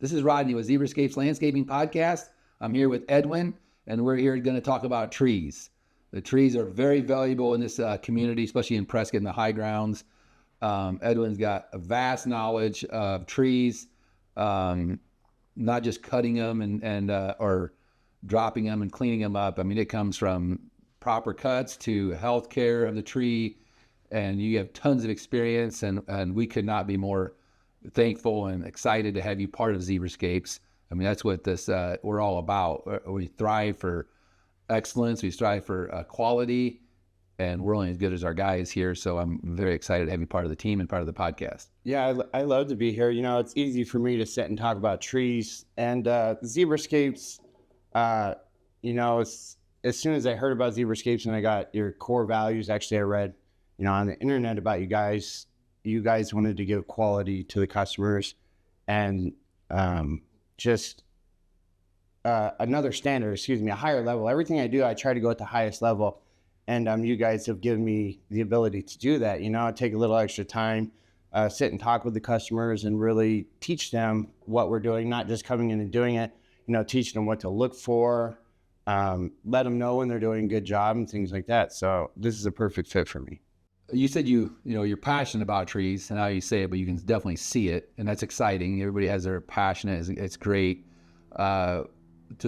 This is Rodney with ZebraScapes Landscaping Podcast. I'm here with Edwin, and we're here going to talk about trees. The trees are very valuable in this community, especially in Prescott and the high grounds. Edwin's got a vast knowledge of trees, not just cutting them and or dropping them and cleaning them up. I mean, it comes from proper cuts to health care of the tree, and you have tons of experience, and we could not be more thankful and excited to have you part of ZebraScapes. I mean, that's what this we're all about. We thrive for excellence, we strive for quality, and we're only as good as our guys here. So I'm very excited to have you part of the team and part of the podcast. Yeah, I love to be here. You know, it's easy for me to sit and talk about trees. And ZebraScapes, you know, as soon as I heard about ZebraScapes and I got your core values, actually I read, you know, on the internet about you guys. You guys wanted to give quality to the customers and just another standard, a higher level. Everything I do, I try to go at the highest level. And you guys have given me the ability to do that. You know, I take a little extra time, sit and talk with the customers and really teach them what we're doing, not just coming in and doing it, you know, teaching them what to look for, let them know when they're doing a good job and things like that. So this is a perfect fit for me. You said you're passionate about trees, and how you say it, but you can definitely see it, and that's exciting. Everybody has their passion. It's great. So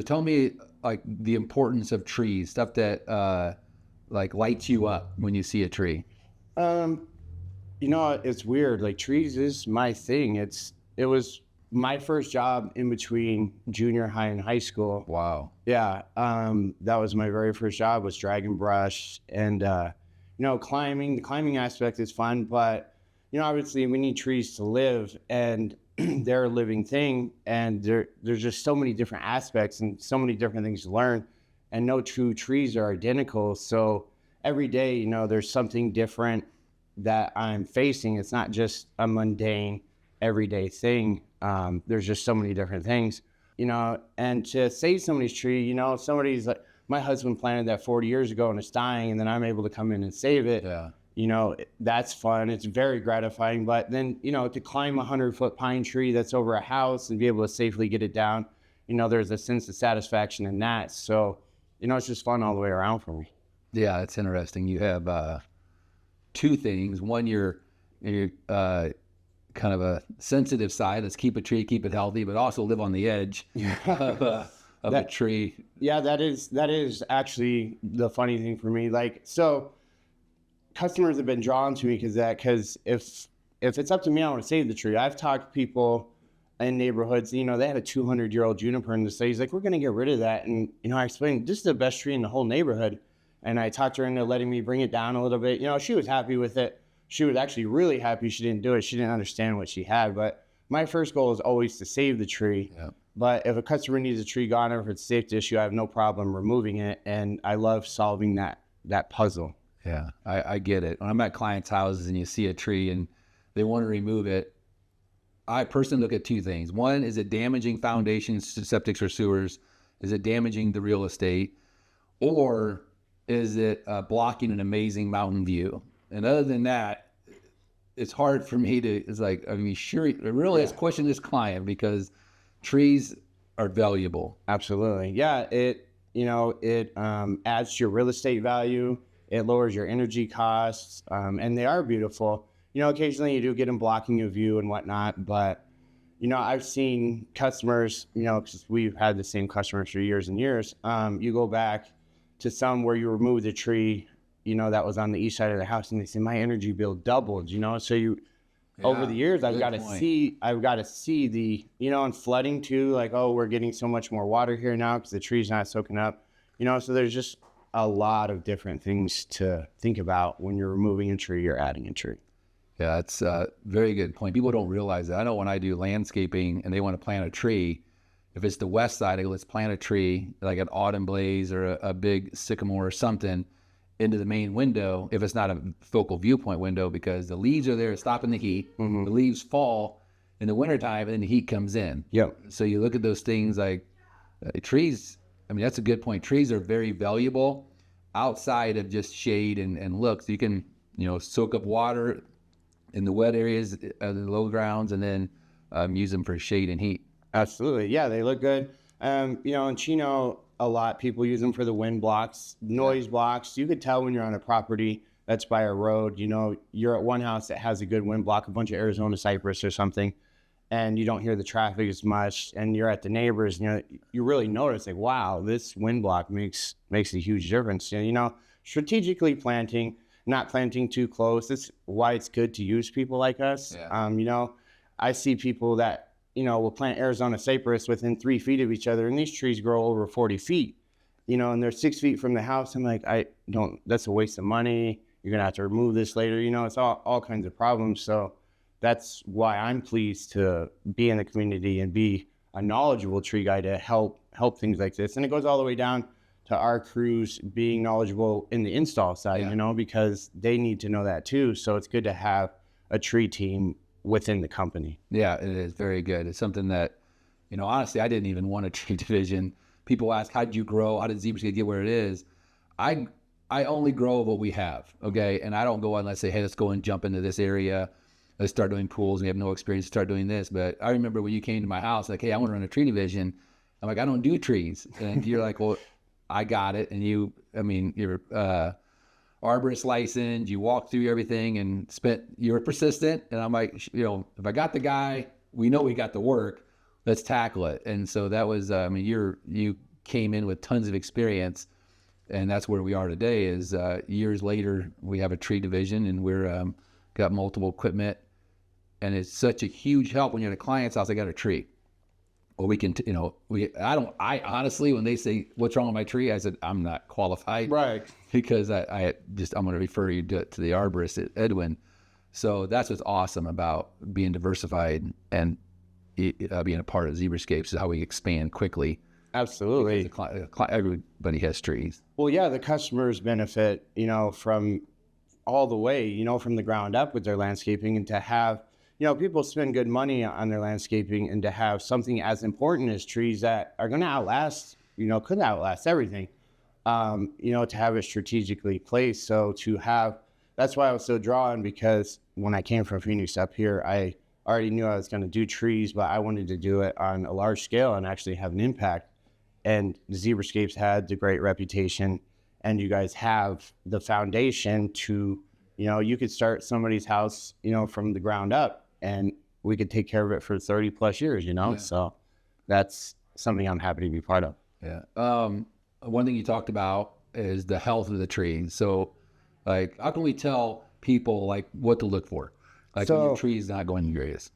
tell me, like, the importance of trees, stuff that like lights you up when you see a tree. You know, it's weird. Like, trees is my thing. It was my first job in between junior high and high school. Wow. Yeah. That was my very first job, was drag and brush, and you know, the climbing aspect is fun, but, you know, obviously we need trees to live, and they're a living thing, and there's just so many different aspects and so many different things to learn, and no two trees are identical. So every day, you know, there's something different that I'm facing. It's not just a mundane everyday thing. There's just so many different things, you know, and to save somebody's tree, you know, if somebody's like, my husband planted that 40 years ago and it's dying, and then I'm able to come in and save it. Yeah. You know, that's fun. It's very gratifying. But then, you know, to climb a 100-foot pine tree that's over a house and be able to safely get it down, you know, there's a sense of satisfaction in that. So, you know, it's just fun all the way around for me. Yeah, it's interesting. You have two things. One, you're kind of a sensitive side. Let's keep a tree, keep it healthy, but also live on the edge of a tree. Yeah, that is actually the funny thing for me. Like, so customers have been drawn to me because if it's up to me, I want to save the tree. I've talked to people in neighborhoods, you know, they had a 200-year-old juniper in the state. He's like, we're going to get rid of that. And, you know, I explained, this is the best tree in the whole neighborhood. And I talked her into letting me bring it down a little bit. You know, she was happy with it. She was actually really happy she didn't do it. She didn't understand what she had. But my first goal is always to save the tree. Yeah. But if a customer needs a tree gone, or if it's a safety issue, I have no problem removing it. And I love solving that puzzle. Yeah, I get it. When I'm at clients' houses and you see a tree and they want to remove it, I personally look at two things. One, is it damaging foundations, septics, or sewers? Is it damaging the real estate? Or is it blocking an amazing mountain view? And other than that, it's hard for me to, it's like, I mean, sure, really, let's question this client, because trees are valuable. Absolutely. Yeah, it adds to your real estate value. It lowers your energy costs, and they are beautiful. You know, occasionally you do get them blocking your view and whatnot, but, you know, I've seen customers, you know, because we've had the same customers for years and years. You go back to some where you remove the tree, you know, that was on the east side of the house, and they say, my energy bill doubled, you know? So over the years, I've got to see the, you know, and flooding too, like, oh, we're getting so much more water here now because the tree's not soaking up, you know? So there's just a lot of different things to think about when you're removing a tree or adding a tree. Yeah, that's a very good point. People don't realize that. I know when I do landscaping and they want to plant a tree, if it's the west side, I go, let's plant a tree, like an autumn blaze or a big sycamore or something, into the main window, if it's not a focal viewpoint window, because the leaves are there stopping the heat. Mm-hmm. The leaves fall in the wintertime, and then the heat comes in. Yep. So you look at those things like trees. I mean, that's a good point. Trees are very valuable outside of just shade and looks. You can, you know, soak up water in the wet areas, the low grounds, and then use them for shade and heat. Absolutely. Yeah, they look good. In Chino, a lot people use them for the wind blocks, noise blocks. You could tell when you're on a property that's by a road. You're at one house that has a good wind block, a bunch of Arizona cypress or something, and you don't hear the traffic as much. And you're at the neighbors, you really notice, like, wow, this wind block makes a huge difference. Strategically planting, not planting too close. That's why it's good to use people like us. Yeah. I see people that will plant Arizona cypress within 3 feet of each other, and these trees grow over 40 feet, and they're 6 feet from the house. I'm like, that's a waste of money. You're going to have to remove this later. It's all kinds of problems. So that's why I'm pleased to be in the community and be a knowledgeable tree guy to help things like this. And it goes all the way down to our crews being knowledgeable in the install side, because they need to know that too. So it's good to have a tree team within the company. Yeah, it is very good. It's something that, honestly, I didn't even want a tree division. People ask, how did you grow? How did ZebraScapes get where it is? I only grow what we have, okay? And I don't go and let's say, hey, let's go and jump into this area. Let's start doing pools. We have no experience to start doing this. But I remember when you came to my house, like, hey, I want to run a tree division. I'm like, I don't do trees. And you're like, well, I got it. And you're arborist license, you walked through everything and you were persistent. And I'm like, if I got the guy, we know we got the work, let's tackle it. And so that was, you came in with tons of experience, and that's where we are today is years later, we have a tree division and we're got multiple equipment, and it's such a huge help when you're at a client's house, I got a tree. Or we can, I honestly, when they say, what's wrong with my tree? I said, I'm not qualified. Right. Because I'm going to refer you to the arborist, Edwin. So that's what's awesome about being diversified and being a part of ZebraScapes is how we expand quickly. Absolutely. Everybody has trees. Well, yeah, the customers benefit, from all the way, from the ground up with their landscaping, and to have, people spend good money on their landscaping, and to have something as important as trees that are going to outlast, could outlast everything, to have it strategically placed. So that's why I was so drawn, because when I came from Phoenix up here, I already knew I was going to do trees, but I wanted to do it on a large scale and actually have an impact. And ZebraScapes had the great reputation, and you guys have the foundation to, you could start somebody's house, from the ground up, and we could take care of it for 30 plus years, Yeah. So that's something I'm happy to be part of. Yeah. One thing you talked about is the health of the trees. So, like, how can we tell people, like, what to look for? Like, when your tree's not going the greatest.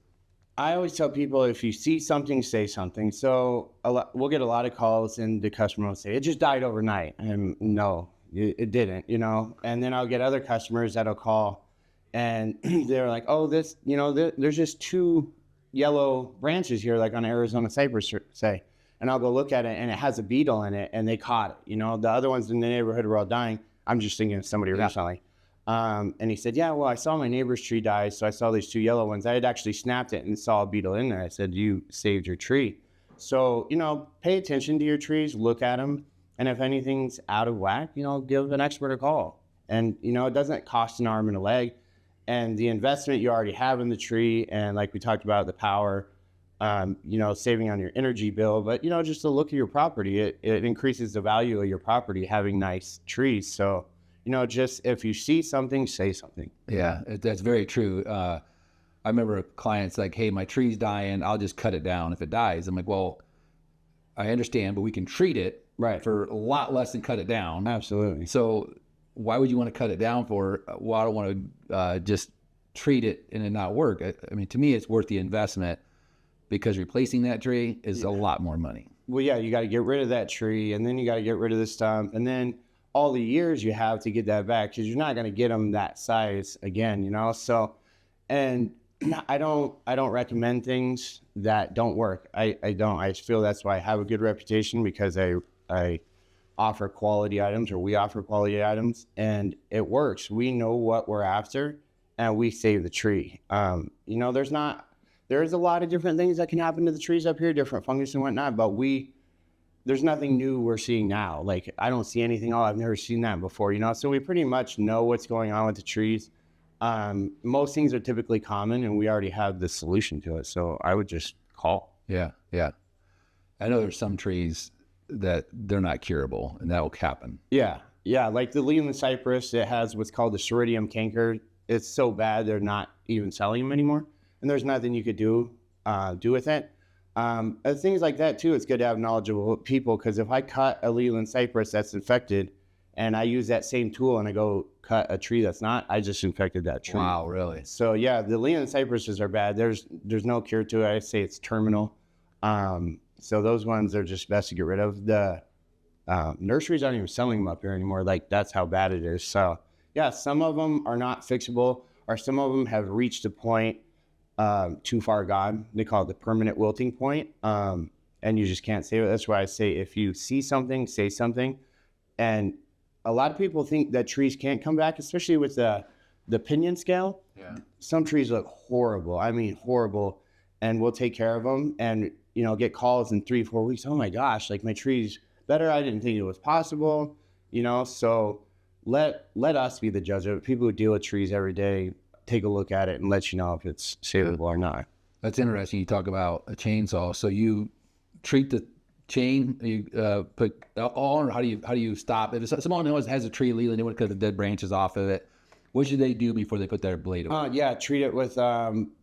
I always tell people, if you see something, say something. So we'll get a lot of calls, and the customer will say, it just died overnight. And no, it didn't, And then I'll get other customers that'll call, and they're like, oh, this, there's just 2 yellow branches here, like on Arizona cypress, say. And I'll go look at it, and it has a beetle in it, and they caught it. The other ones in the neighborhood were all dying. I'm just thinking of somebody recently. And he said, yeah, well, I saw my neighbor's tree die, so I saw these 2 yellow ones. I had actually snapped it and saw a beetle in there. I said, you saved your tree. So, pay attention to your trees, look at them, and if anything's out of whack, give an expert a call. And, it doesn't cost an arm and a leg. And the investment you already have in the tree, and like we talked about, the power, saving on your energy bill, but, just to look at your property, it increases the value of your property having nice trees. So, just if you see something, say something. Yeah, that's very true. I remember clients like, hey, my tree's dying, I'll just cut it down if it dies. I'm like, well, I understand, but we can treat it for a lot less than cut it down. Absolutely. So why would you want to cut it down for? Well, I don't want to just treat it and it not work. I mean, to me, it's worth the investment, because replacing that tree is a lot more money. Well, yeah, you got to get rid of that tree, and then you got to get rid of the stump, and then all the years you have to get that back, because you're not going to get them that size again, So, and I don't recommend things that don't work. I don't. I feel that's why I have a good reputation, because I offer quality items, or we offer quality items, and it works. We know what we're after, and we save the tree. There's a lot of different things that can happen to the trees up here, different fungus and whatnot, but there's nothing new we're seeing now. Like, I don't see anything, I've never seen that before, So we pretty much know what's going on with the trees. Most things are typically common, and we already have the solution to it. So I would just call. Yeah. Yeah. I know there's some trees that they're not curable, and that will happen. Yeah. Yeah. Like the Leland cypress, it has what's called the Ceridium canker. It's so bad they're not even selling them anymore. And there's nothing you could do with it. And things like that too, it's good to have knowledgeable people, because if I cut a Leland cypress that's infected and I use that same tool and I go cut a tree that's not, I just infected that tree. Wow, really? So yeah, the Leland cypresses are bad. There's no cure to it. I say it's terminal. So those ones are just best to get rid of. The nurseries aren't even selling them up here anymore. Like, that's how bad it is. So yeah, some of them are not fixable, or some of them have reached a point too far gone. They call it the permanent wilting point, and you just can't save it. That's why I say, if you see something, say something. And a lot of people think that trees can't come back, especially with the pinion scale. Yeah. Some trees look horrible. I mean, horrible. And we'll take care of them and, you know, get calls in 3-4 weeks. Oh my gosh, like my tree's better. I didn't think it was possible, you know? So let us be the judge of it. People who deal with trees every day, take a look at it and let you know if it's savable or not. That's interesting. You talk about a chainsaw. So you treat the chain, you put all, or how do you stop? If someone has a tree leaning, they want to cut the dead branches off of it, what should they do before they put their blade away? Yeah, treat it with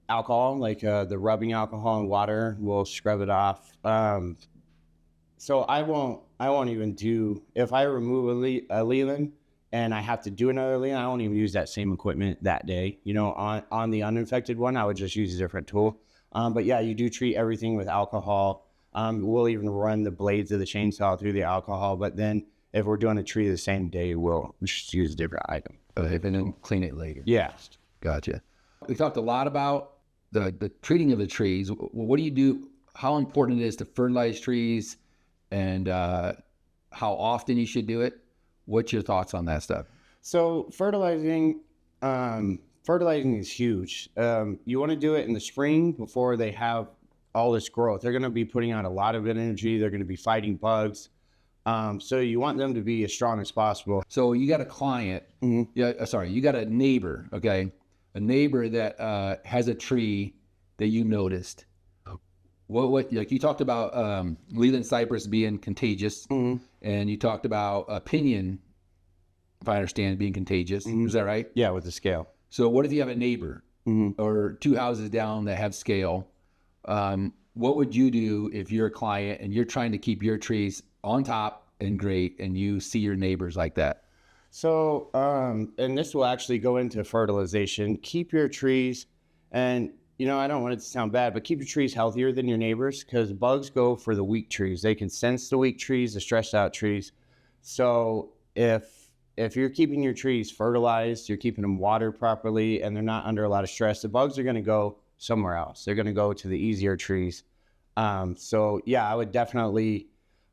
alcohol, like the rubbing alcohol and water will scrub it off. So I won't even do, if I remove a leland and I have to do another leland, I won't even use that same equipment that day. You know, on the uninfected one, I would just use a different tool. But yeah, you do treat everything with alcohol. We'll even run the blades of the chainsaw through the alcohol, but then if we're doing a tree the same day, we'll just use a different item. And then clean it later. Yeah. Gotcha. We talked a lot about the treating of the trees. What do you do? How important it is to fertilize trees, and how often you should do it? What's your thoughts on that stuff? So fertilizing is huge. You want to do it in the spring before they have all this growth. They're going to be putting out a lot of energy. They're going to be fighting bugs. So you want them to be as strong as possible. So you got a client, you got a neighbor, okay? A neighbor that has a tree that you noticed. What like you talked about Leland cypress being contagious, and you talked about pinion, if I understand, being contagious. Is that right? Yeah, with the scale. So what if you have a neighbor or 2 houses down that have scale? What would you do if you're a client and you're trying to keep your trees on top and great, and you see your neighbors like that? So, and this will actually go into fertilization. Keep your trees, and you know, I don't want it to sound bad, but keep your trees healthier than your neighbors, because bugs go for the weak trees. They can sense the weak trees, the stressed out trees. So if you're keeping your trees fertilized, you're keeping them watered properly, and they're not under a lot of stress, the bugs are going to go somewhere else. They're going to go to the easier trees. So yeah, I would definitely,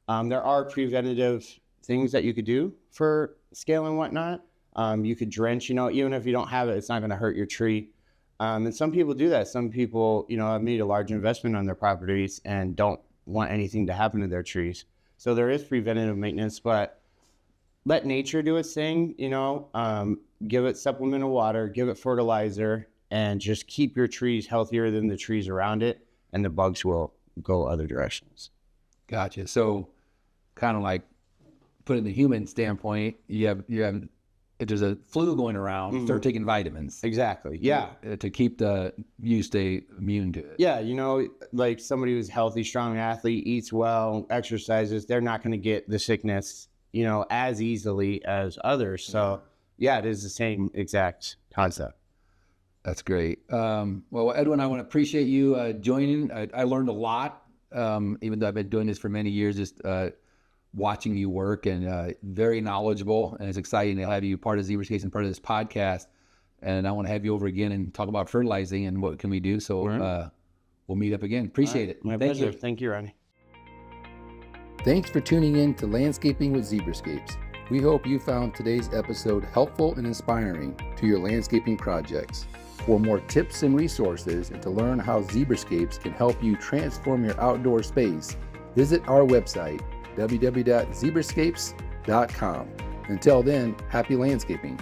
there are preventative things that you could do for scale and whatnot. You could drench, you know, even if you don't have it, it's not going to hurt your tree. And some people do that. Some people, you know, have made a large investment on their properties and don't want anything to happen to their trees. So there is preventative maintenance, but let nature do its thing, you know, give it supplemental water, give it fertilizer, and just keep your trees healthier than the trees around it, and the bugs will go other directions. Gotcha. So kind of like put it in the human standpoint, you have if there's a flu going around, start taking vitamins. Exactly. Yeah. To keep you stay immune to it. Yeah. You know, like somebody who's healthy, strong athlete, eats well, exercises, they're not going to get the sickness, you know, as easily as others. So yeah, it is the same exact concept. That's great. Well, Edwin, I want to appreciate you joining. I learned a lot, even though I've been doing this for many years, just watching you work, and very knowledgeable. And it's exciting to have you part of ZebraScapes and part of this podcast. And I want to have you over again and talk about fertilizing and what can we do. So we'll meet up again. Appreciate it. My pleasure. Thank you, Rodney. Thanks for tuning in to Landscaping with ZebraScapes. We hope you found today's episode helpful and inspiring to your landscaping projects. For more tips and resources, and to learn how ZebraScapes can help you transform your outdoor space, visit our website, www.zebrascapes.com. Until then, happy landscaping.